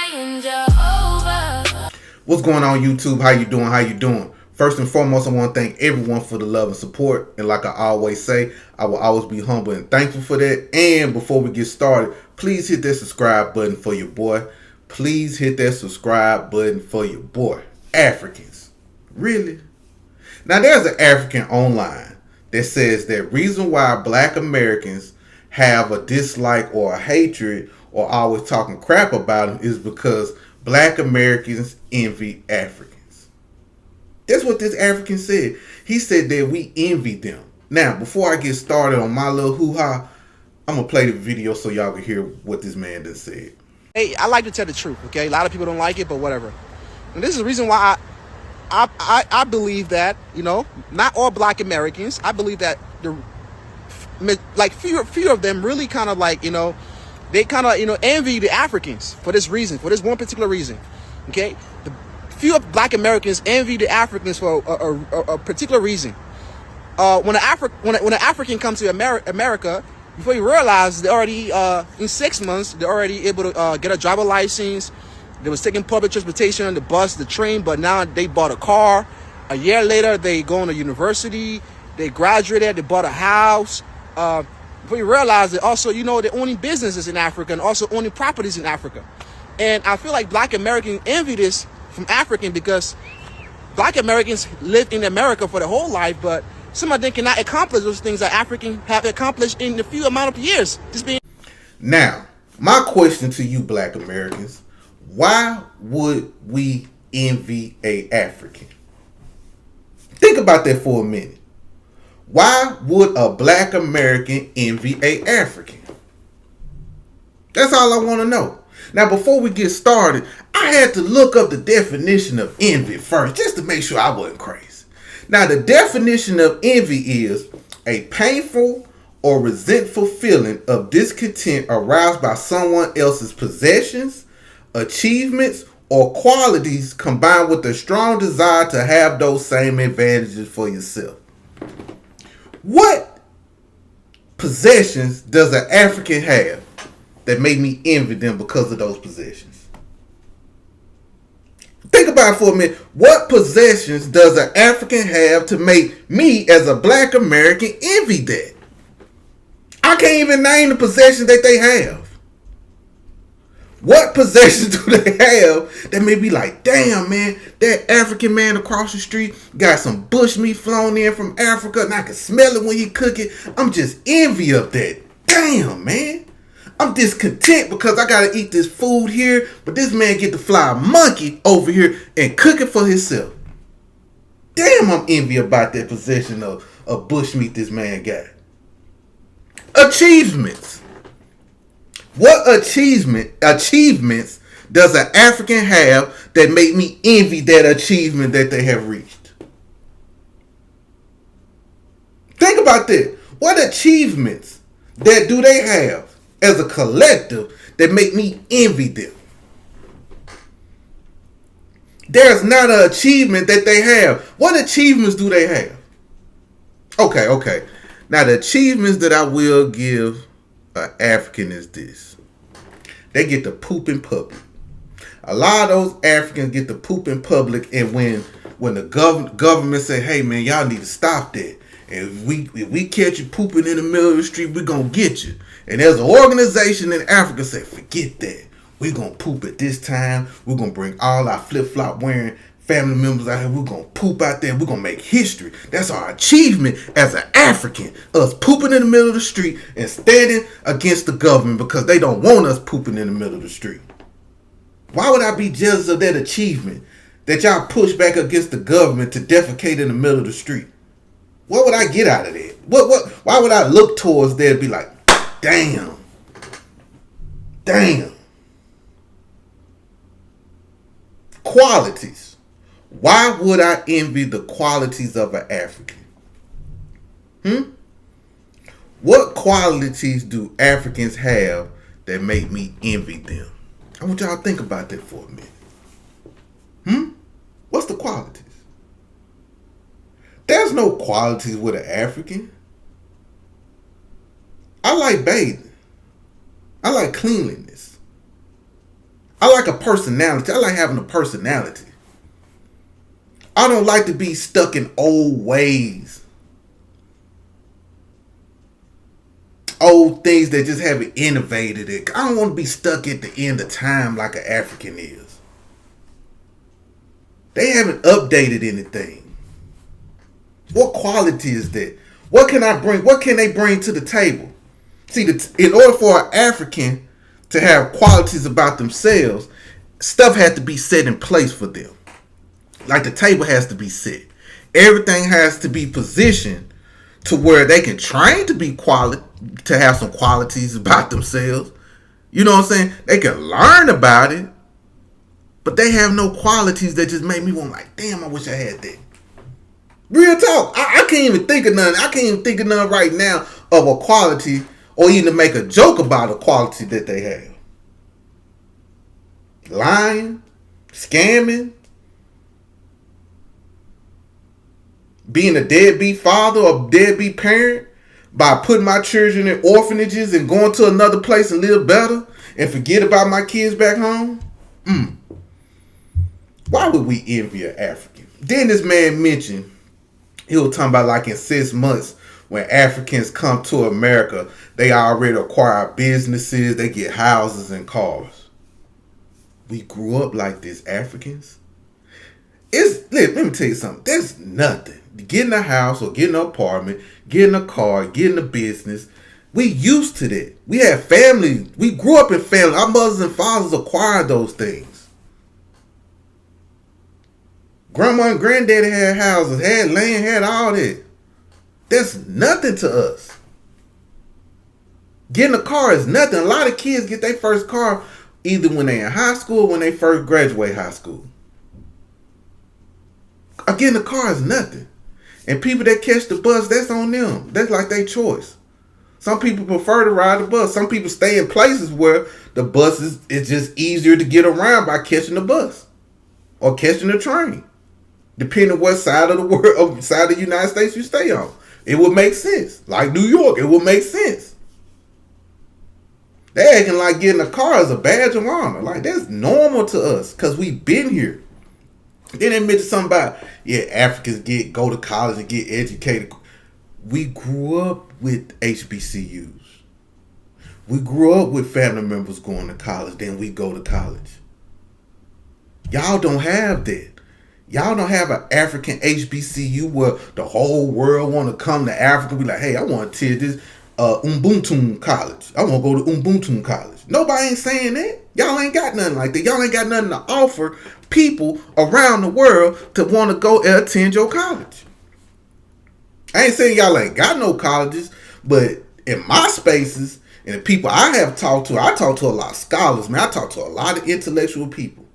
saying Jehovah. What's going on, YouTube? How you doing? How you doing? First and foremost, I want to thank everyone for the love and support. And like I always say, I will always be humble and thankful for that. And before we get started, please hit that subscribe button for your boy. Please hit that subscribe button for your boy. Africans. Really? Now, there's an African online that says that reason why Black Americans have a dislike or a hatred or always talking crap about them is because Black Americans envy Africans. That's what this African said. He said that we envy them. Now, before I get started on my little hoo-ha, I'm going to play the video so y'all can hear what this man done said. Hey, I like to tell the truth, okay? A lot of people don't like it, but whatever. And this is the reason why I believe that, you know, not all Black Americans, I believe that few of them really kind of like, you know, they kind of, you know, envy the Africans for this reason, for this one particular reason, okay? The few of Black Americans envy the Africans for a particular reason. When an African comes to America, before you realize, they already, in 6 months, they're already able to get a driver license. They was taking public transportation, the bus, the train, but now they bought a car. A year later, they go to university. They graduated. They bought a house. Before you realize that also, you know, they're owning businesses in Africa and also owning properties in Africa. And I feel like Black Americans envy this from African because Black Americans live in America for their whole life, but some of them cannot accomplish those things that Africans have accomplished in a few amount of years. Now, my question to you Black Americans, why would we envy a African? Think about that for a minute. Why would a Black American envy a African? That's all I want to know. Now, before we get started, I had to look up the definition of envy first, just to make sure I wasn't crazy. Now, the definition of envy is a painful or resentful feeling of discontent aroused by someone else's possessions, achievements, or qualities combined with a strong desire to have those same advantages for yourself. What possessions does an African have that made me envy them because of those possessions? Think about it for a minute. What possessions does an African have to make me as a Black American envy that? I can't even name the possessions that they have. What possessions do they have that may be like, damn, man, that African man across the street got some bush meat flown in from Africa and I can smell it when he cook it. I'm just envy of that. Damn, man. I'm discontent because I got to eat this food here, but this man get to fly a monkey over here and cook it for himself. Damn, I'm envy about that possession of bush meat this man got. Achievements. What achievements does an African have that make me envy that achievement that they have reached? Think about that. What achievements that do they have as a collective that make me envy them? There's not an achievement that they have. What achievements do they have? Okay. Now, the achievements that I will give an African is this. They get to poop in public. A lot of those Africans get to poop in public, and when the government say, hey, man, y'all need to stop that. And if we catch you pooping in the middle of the street, we're going to get you. And there's an organization in Africa say, forget that. We're going to poop at this time. We're going to bring all our flip-flop wearing family members out here. We're going to poop out there. We're going to make history. That's our achievement as an African. Us pooping in the middle of the street and standing against the government because they don't want us pooping in the middle of the street. Why would I be jealous of that achievement that y'all push back against the government to defecate in the middle of the street? What would I get out of that? Why would I look towards there and be like, damn. Qualities. Why would I envy the qualities of an African? What qualities do Africans have that make me envy them? I want y'all to think about that for a minute. What's the qualities? There's no qualities with an African. I like bathing. I like cleanliness. I like a personality. I like having a personality. I don't like to be stuck in old ways. Old things that just haven't innovated it. I don't want to be stuck at the end of time like an African is. They haven't updated anything. What quality is that? What can I bring? What can they bring to the table? See, in order for an African to have qualities about themselves, stuff has to be set in place for them. Like the table has to be set. Everything has to be positioned to where they can train to be to have some qualities about themselves. You know what I'm saying? They can learn about it, but they have no qualities that just make me want like, damn, I wish I had that. Real talk. I can't even think of none. I can't even think of none right now of a quality or even make a joke about a quality that they have. Lying, scamming, being a deadbeat father or deadbeat parent by putting my children in orphanages and going to another place and live better and forget about my kids back home. Why would we envy an African? Then this man mentioned, he was talking about like in 6 months when Africans come to America, they already acquire businesses, they get houses and cars. We grew up like this, Africans. Let me tell you something. There's nothing. Getting a house or getting an apartment, getting a car, getting a business. We used to that. We had family. We grew up in family. Our mothers and fathers acquired those things. Grandma and granddaddy had houses, had land, had all that. That's nothing to us. Getting a car is nothing. A lot of kids get their first car either when they're in high school or when they first graduate high school. Getting a car is nothing. And people that catch the bus, that's on them. That's like their choice. Some people prefer to ride the bus. Some people stay in places where the bus is just easier to get around by catching the bus or catching the train. Depending on what side of the world, side of the United States you stay on. It would make sense. Like New York, it would make sense. They acting like getting a car is a badge of honor. Like that's normal to us because we've been here. Then they mentioned something about, Africans go to college and get educated. We grew up with HBCUs. We grew up with family members going to college. Then we go to college. Y'all don't have that. Y'all don't have an African HBCU where the whole world want to come to Africa and be like, hey, I want to attend this Ubuntu college. I want to go to Ubuntu college. Nobody ain't saying that. Y'all ain't got nothing like that. Y'all ain't got nothing to offer people around the world to want to go and attend your college. I ain't saying y'all ain't got no colleges, but in my spaces and the people I have talked to, I talk to a lot of scholars, man. I talk to a lot of intellectual people.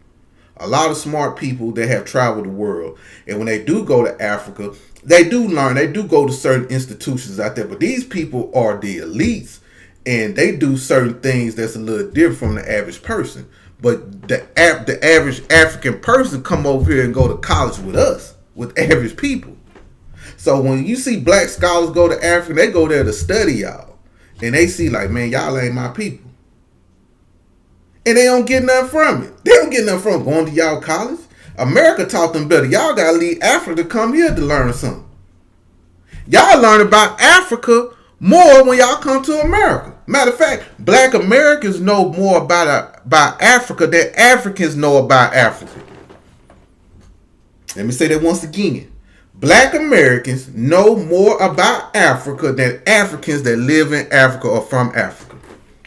A lot of smart people that have traveled the world. And when they do go to Africa, they do learn. They do go to certain institutions out there. But these people are the elites. And they do certain things that's a little different from the average person. But the average African person come over here and go to college with us, with average people. So when you see black scholars go to Africa, they go there to study y'all. And they see like, man, y'all ain't my people. And they don't get nothing from it. They don't get nothing from going to y'all college. America taught them better. Y'all got to leave Africa to come here to learn something. Y'all learn about Africa more when y'all come to America. Matter of fact, black Americans know more about Africa than Africans know about Africa. Let me say that once again. Black Americans know more about Africa than Africans that live in Africa or from Africa.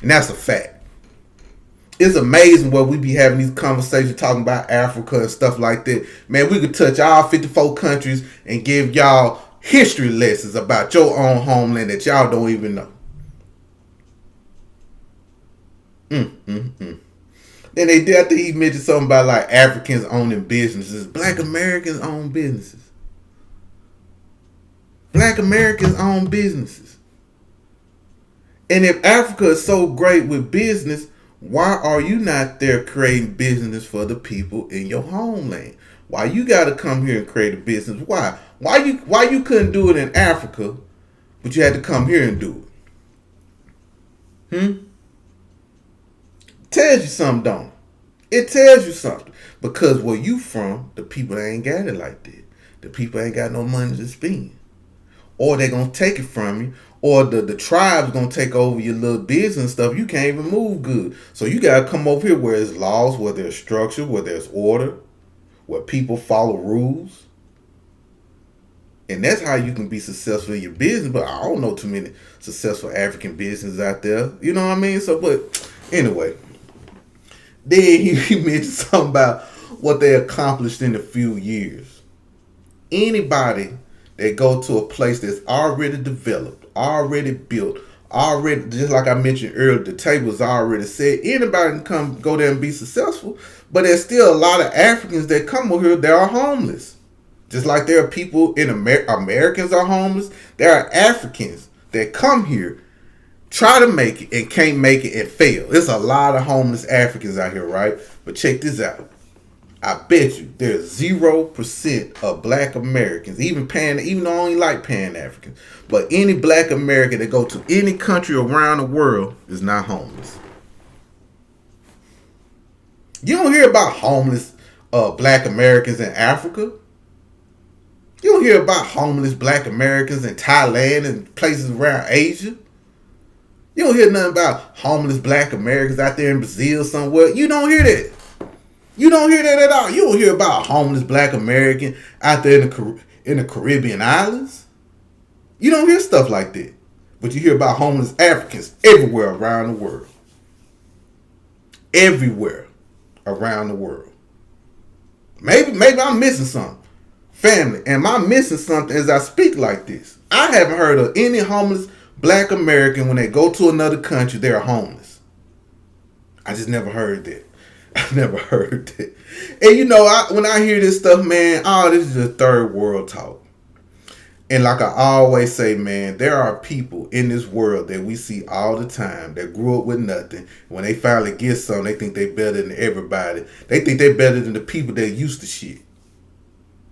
And that's a fact. It's amazing what we be having these conversations talking about Africa and stuff like that. Man, we could touch all 54 countries and give y'all history lessons about your own homeland that y'all don't even know. Then they did, I think he mentioned something about like Africans owning businesses. Black Americans own businesses. Black Americans own businesses. And if Africa is so great with business, why are you not there creating business for the people in your homeland? Why you got to come here and create a business? Why? Why you couldn't do it in Africa, but you had to come here and do it? Tells you something, don't it? It tells you something. Because where you from, the people ain't got it like that. The people ain't got no money to spend. Or they gonna take it from you. Or the tribe's gonna take over your little business and stuff. You can't even move good. So you gotta come over here where there's laws, where there's structure, where there's order, where people follow rules. And that's how you can be successful in your business. But I don't know too many successful African businesses out there. You know what I mean? So, but anyway. Then he mentioned something about what they accomplished in a few years. Anybody that go to a place that's already developed, already built, already, just like I mentioned earlier, the table is already set. Anybody can come go there and be successful. But there's still a lot of Africans that come over here that are homeless. Just like there are people in Americans are homeless, there are Africans that come here, try to make it and can't make it and fail. There's a lot of homeless Africans out here, right? But check this out. I bet you there's 0% of black Americans, even though I only like Pan-Africans, but any black American that go to any country around the world is not homeless. You don't hear about homeless black Americans in Africa. You don't hear about homeless black Americans in Thailand and places around Asia. You don't hear nothing about homeless black Americans out there in Brazil somewhere. You don't hear that. You don't hear that at all. You don't hear about a homeless black American out there in the Caribbean islands. You don't hear stuff like that. But you hear about homeless Africans everywhere around the world. Everywhere around the world. Maybe I'm missing something. Family, am I missing something as I speak like this? I haven't heard of any homeless black American when they go to another country, they're homeless. I just never heard that. I never heard that. And you know, when I hear this stuff, man, this is just third world talk. And like I always say, man, there are people in this world that we see all the time that grew up with nothing. When they finally get something, they think they're better than everybody. They think they're better than the people that used to shit.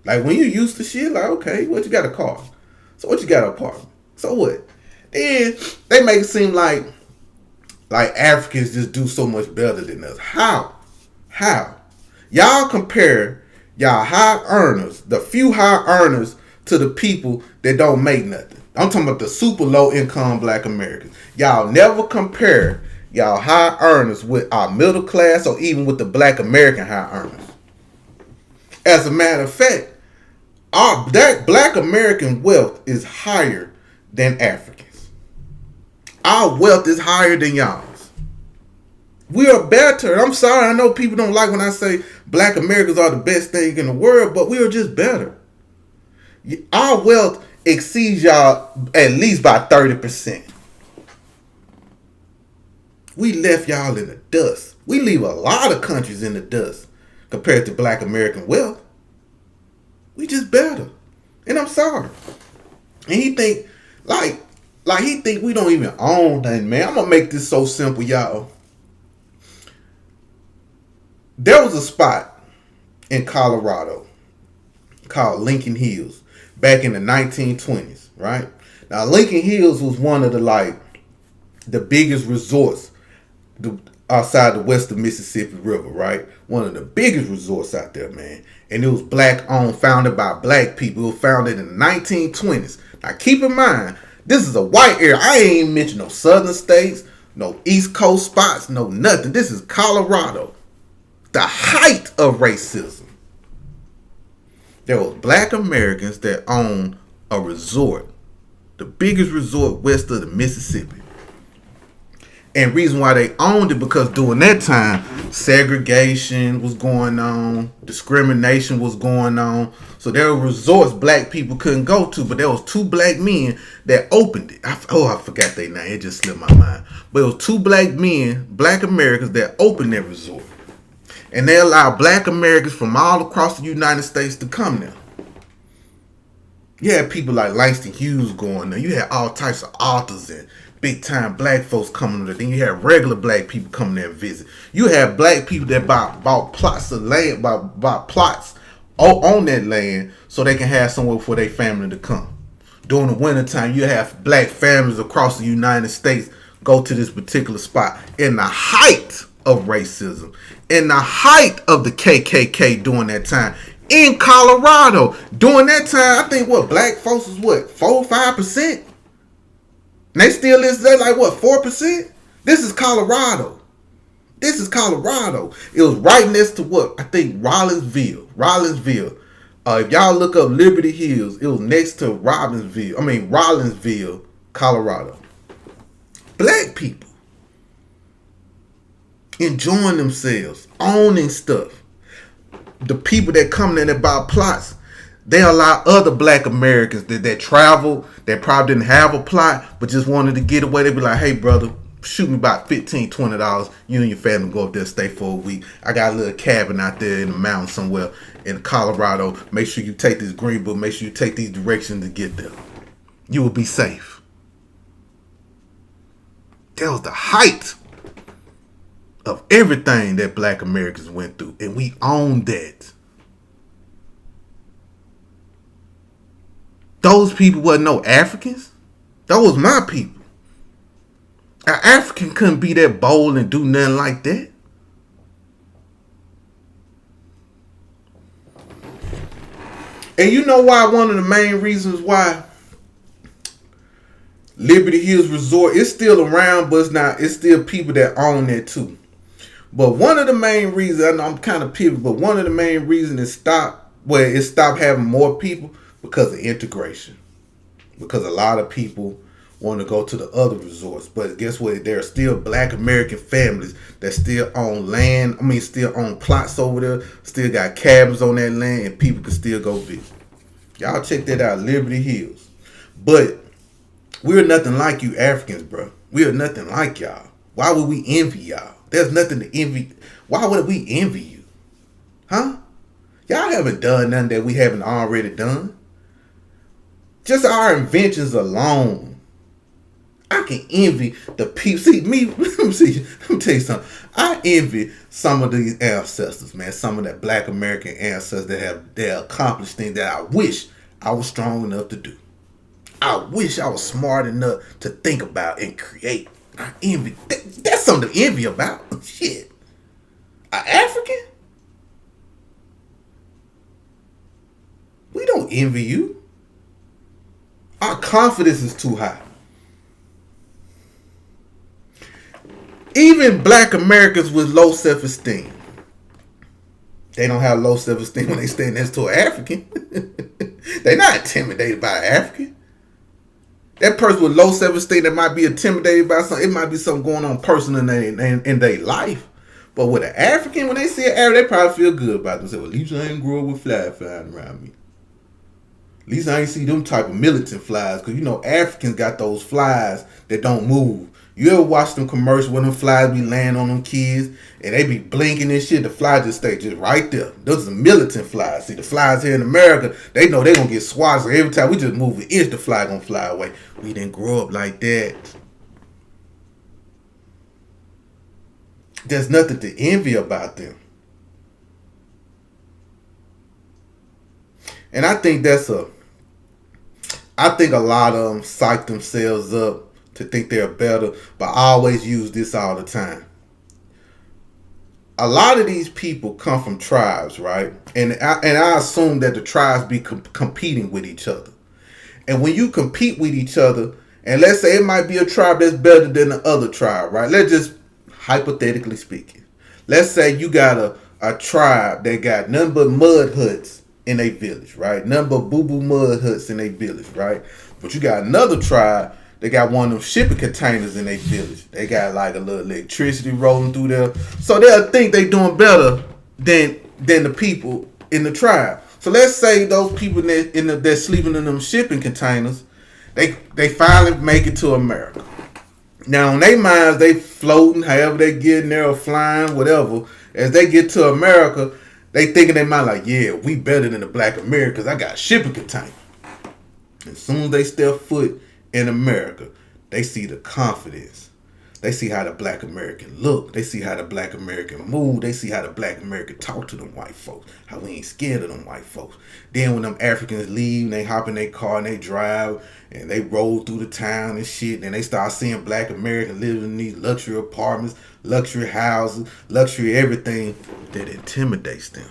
Like when you used to shit, like, okay, what you got a car? So what you got an apartment? So what? Then they make it seem like Africans just do so much better than us. How? Y'all compare y'all high earners, the few high earners, to the people that don't make nothing. I'm talking about the super low income black Americans. Y'all never compare y'all high earners with our middle class or even with the black American high earners. As a matter of fact, that black American wealth is higher than Africans. Our wealth is higher than y'all's. We are better. I'm sorry, I know people don't like when I say black Americans are the best thing in the world, but we are just better. Our wealth exceeds y'all at least by 30%. We left y'all in the dust. We leave a lot of countries in the dust compared to black American wealth. We just better. And I'm sorry. And he think like he think we don't even own nothing, man. I'm gonna make this so simple, y'all. There was a spot in Colorado called Lincoln Hills back in the 1920s, right? Now Lincoln Hills was one of the biggest resorts outside the western Mississippi River, right? One of the biggest resorts out there, man. And it was black owned, founded by black people. It was founded in the 1920s. Now keep in mind, this is a white area. I ain't even mentioned no southern states, no East Coast spots, no nothing. This is Colorado. The height of racism. There was black Americans that owned a resort, the biggest resort west of the Mississippi. And reason why they owned it, because during that time, segregation was going on, discrimination was going on. So there were resorts black people couldn't go to, but there was two black men that opened it. I forgot their name. It just slipped my mind. But it was two black men, black Americans, that opened that resort. And they allowed black Americans from all across the United States to come there. You had people like Langston Hughes going there. You had all types of authors and big time black folks coming there. Then you had regular black people coming there and visit. You had black people that bought plots of land, bought plots on that land so they can have somewhere for their family to come. During the wintertime, you have black families across the United States go to this particular spot. In the height of racism and the height of the KKK during that time in Colorado. During that time, I think black folks was 4-5%. They still is there like 4%? This is Colorado. This is Colorado. It was right next to I think Rollinsville. If y'all look up Liberty Hills, it was next to Rollinsville, Colorado. Black people enjoying themselves, owning stuff. The people that come in and buy plots, they allow other black Americans that travel, that probably didn't have a plot, but just wanted to get away. They be like, hey, brother, shoot me about $15, $20. You and your family go up there, stay for a week. I got a little cabin out there in the mountains somewhere in Colorado. Make sure you take this green book. Make sure you take these directions to get there. You will be safe. That was the height of everything that black Americans went through. And we own that. Those people wasn't no Africans. Those was my people. An African couldn't be that bold and do nothing like that. And you know why? One of the main reasons why Liberty Hills Resort is still around, but it's still people that own that too. But one of the main reasons, I know I'm kind of pivoting, but one of the main reasons it stopped having more people because of integration. Because a lot of people want to go to the other resorts. But guess what? There are still black American families that still own land. Still own plots over there. Still got cabins on that land, and people can still go visit. Y'all check that out, Liberty Hills. But we're nothing like you Africans, bro. We are nothing like y'all. Why would we envy y'all? There's nothing to envy. Why would we envy you? Huh? Y'all haven't done nothing that we haven't already done. Just our inventions alone. I can envy the people. See, let me tell you something. I envy some of these ancestors, man. Some of that black American ancestors that have accomplished things that I wish I was strong enough to do. I wish I was smart enough to think about and create. I envy. That's something to envy about. Shit. An African? We don't envy you. Our confidence is too high. Even black Americans with low self-esteem, they don't have low self-esteem when they stand next to an African. They're not intimidated by an African. That person with low self-esteem that might be intimidated by something, it might be something going on personal in their life. But with an African, when they see an Arab, they probably feel good about themselves. Well, at least I ain't grow up with flies flying around me. At least I ain't see them type of militant flies. Because, Africans got those flies that don't move. You ever watch them commercials when them flies be laying on them kids and they be blinking and shit? The fly just stay just right there. Those are militant flies. See, the flies here in America, they know they gonna get swatted. So every time we just move an inch, the fly gonna fly away. We didn't grow up like that. There's nothing to envy about them. And I think a lot of them psych themselves up to think they're better, but I always use this all the time. A lot of these people come from tribes, right? And I assume that the tribes be competing with each other. And when you compete with each other, and let's say it might be a tribe that's better than the other tribe, right? Let's just hypothetically speaking. Let's say you got a tribe that got nothing but mud huts in a village, right? Nothing but boo-boo mud huts in a village, right? But you got another tribe, they got one of them shipping containers in their village. They got like a little electricity rolling through there. So they'll think they doing better than the people in the tribe. So let's say those people that's sleeping in them shipping containers, they finally make it to America. Now on their minds, they floating, however they getting there or flying, whatever. As they get to America, they thinking they might like, yeah, we better than the black Americans. I got a shipping container. As soon as they step foot in America, they see the confidence. They see how the black American look. They see how the black American move. They see how the black American talk to them white folks. How we ain't scared of them white folks. Then when them Africans leave, they hop in their car and they drive and they roll through the town and shit. And they start seeing black Americans living in these luxury apartments, luxury houses, luxury everything that intimidates them.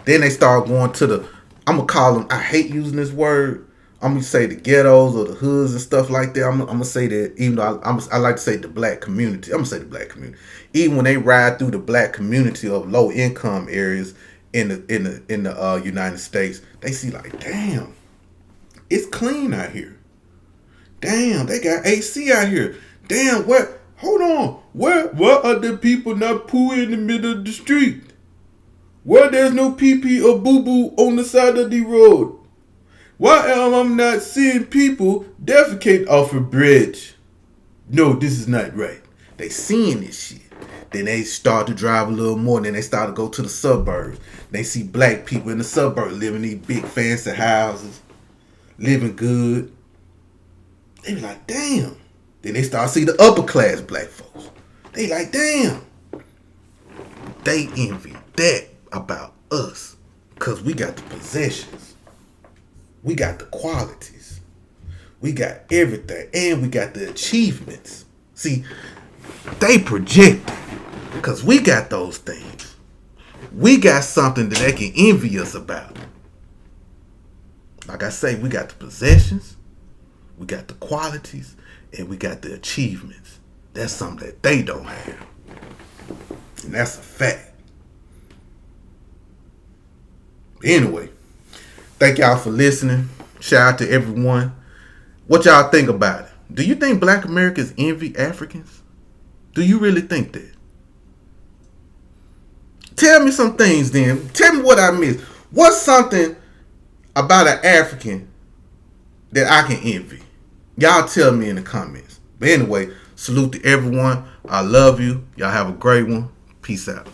Then they start going to the, I'm going to call them, I hate using this word, I'm going to say the ghettos or the hoods and stuff like that. I'm going to say that, even though I like to say the black community. I'm going to say the black community. Even when they ride through the black community of low income areas in the United States, they see like, damn, it's clean out here. Damn, they got AC out here. Damn, what? Hold on. Where are the people not poo in the middle of the street? Where there's no pee-pee or boo-boo on the side of the road? Why am I not seeing people defecate off a bridge? No, this is not right. They seeing this shit. Then they start to drive a little more. Then they start to go to the suburbs. They see black people in the suburbs living in these big fancy houses, living good. They be like, damn. Then they start to see the upper class black folks. They like, damn. They envy that about us because we got the possessions. We got the qualities. We got everything. And we got the achievements. See, they project because we got those things. We got something that they can envy us about. Like I say, we got the possessions, we got the qualities, and we got the achievements. That's something that they don't have. And that's a fact. Anyway, thank y'all for listening. Shout out to everyone. What y'all think about it? Do you think black Americans envy Africans? Do you really think that? Tell me some things then. Tell me what I missed. What's something about an African that I can envy? Y'all tell me in the comments. But anyway, salute to everyone. I love you. Y'all have a great one. Peace out.